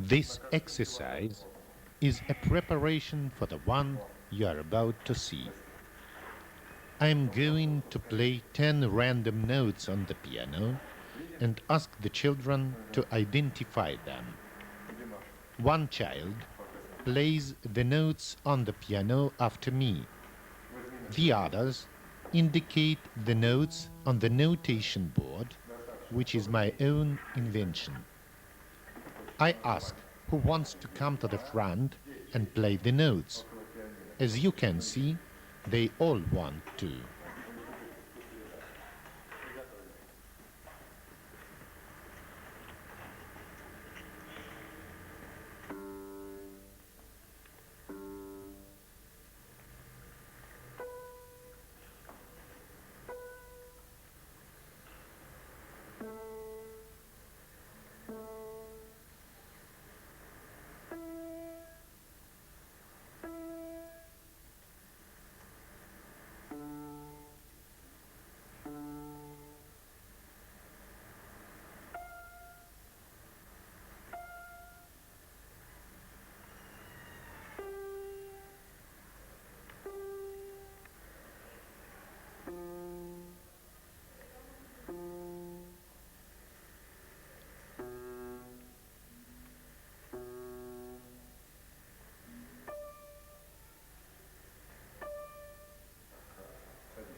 This exercise is a preparation for the one you are about to see. I am going to play 10 random notes on the piano and ask the children to identify them. One child plays the notes on the piano after me. The others indicate the notes on the notation board, which is my own invention. I ask who wants to come to the front and play the notes. As you can see, they all want to.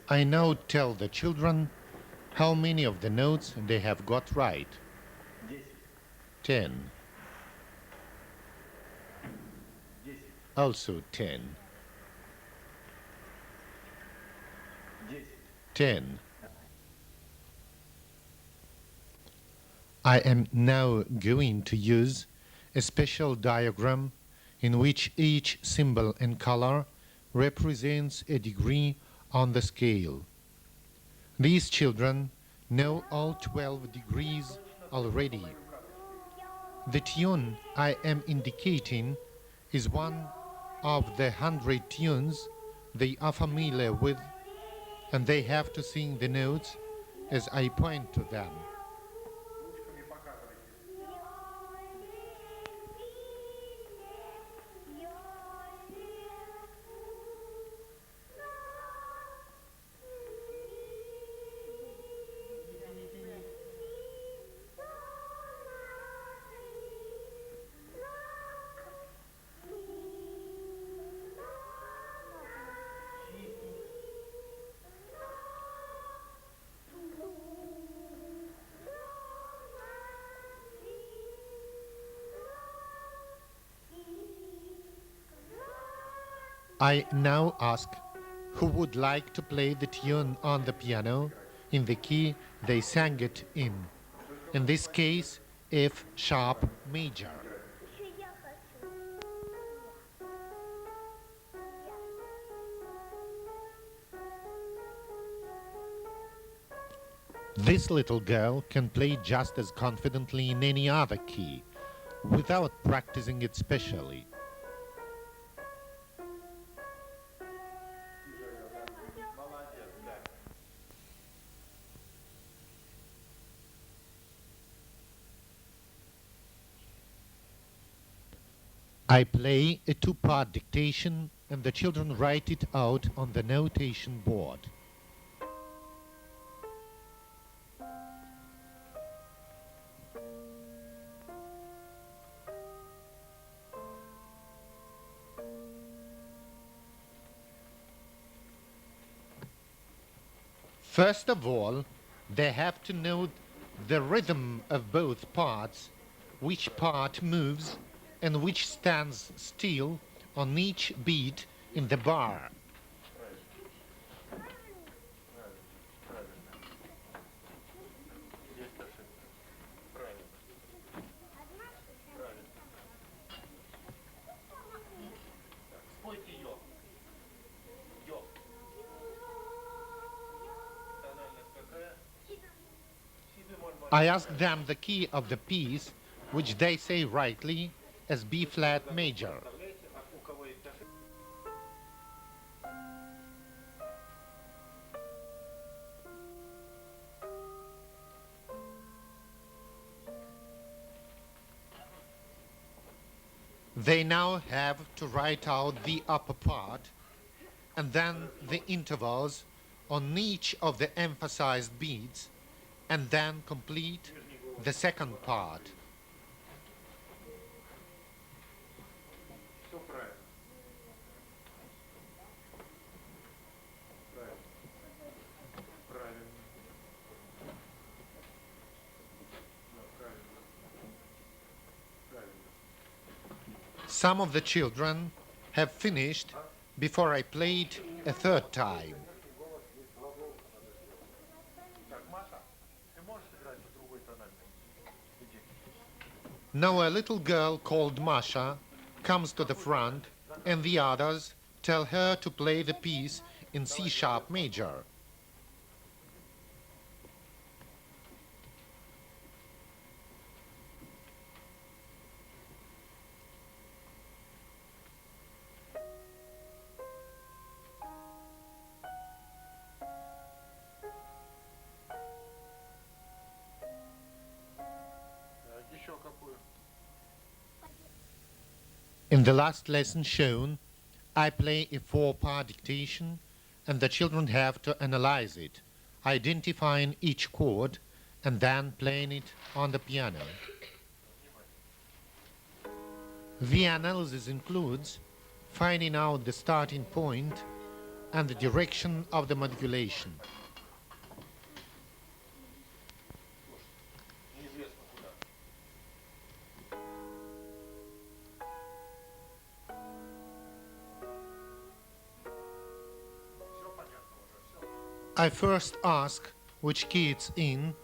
I now tell the children how many of the notes they have got right. 10. Also 10. 10. I am now going to use a special diagram in which each symbol and color represents a degree on the scale. These children know all 12 degrees already. The tune I am indicating is one of the 100 tunes they are familiar with, and they have to sing the notes as I point to them. I now ask who would like to play the tune on the piano in the key they sang it in this case, F sharp major. This little girl can play just as confidently in any other key, without practicing it specially. I play a two-part dictation and the children write it out on the notation board. First of all, they have to know the rhythm of both parts, which part moves and which stands still on each beat in the bar. I ask them the key of the piece, which they say rightly as B flat major. They now have to write out the upper part and then the intervals on each of the emphasized beats and then complete the second part. Some of the children have finished before I played a third time. Now a little girl called Masha comes to the front and the others tell her to play the piece in C-sharp major. In the last lesson shown, I play a 4-part dictation and the children have to analyze it, identifying each chord and then playing it on the piano. The analysis includes finding out the starting point and the direction of the modulation. I first ask which key it's in,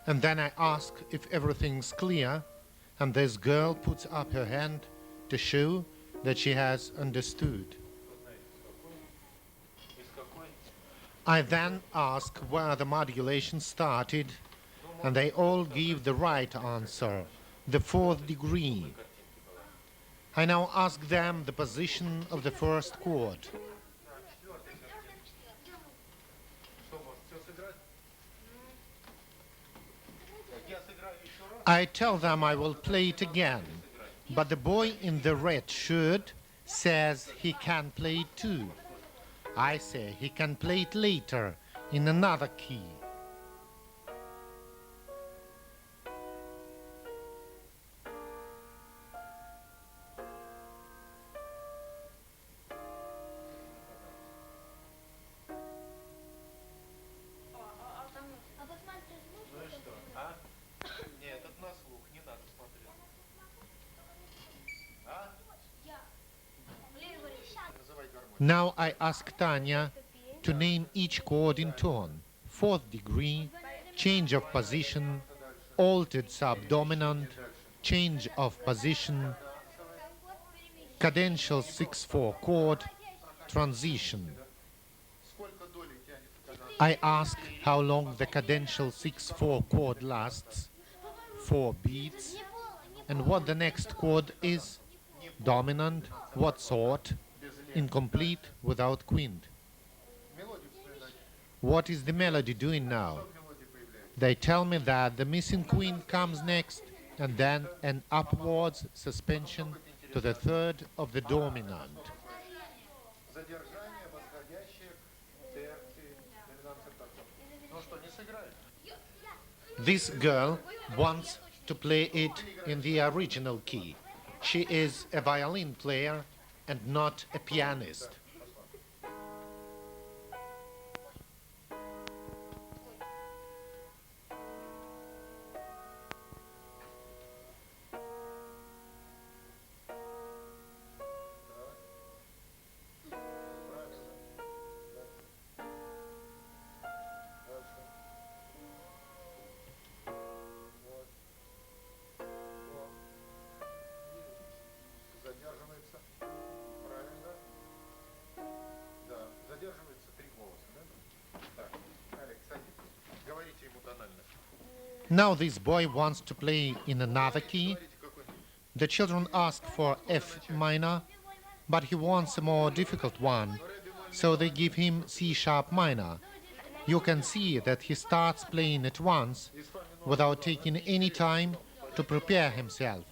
and then I ask if everything's clear, and this girl puts up her hand to show that she has understood. I then ask where the modulation started, and they all give the right answer, the 4th degree. I now ask them the position of the first chord. I tell them I will play it again, but the boy in the red shirt says he can play it too. I say he can play it later in another key. Now I ask Tanya to name each chord in tone: 4th degree, change of position, altered subdominant, change of position, cadential 6/4 chord, transition. I ask how long the cadential 6/4 chord lasts, 4 beats, and what the next chord is, dominant, what sort, incomplete, without quint. What is the melody doing now? They tell me that the missing quint comes next, and then an upwards suspension to the 3rd of the dominant. This girl wants to play it in the original key. She is a violin player and not a pianist. Now this boy wants to play in another key. The children ask for F minor, but he wants a more difficult one, so they give him C-sharp minor. You can see that he starts playing at once, without taking any time to prepare himself.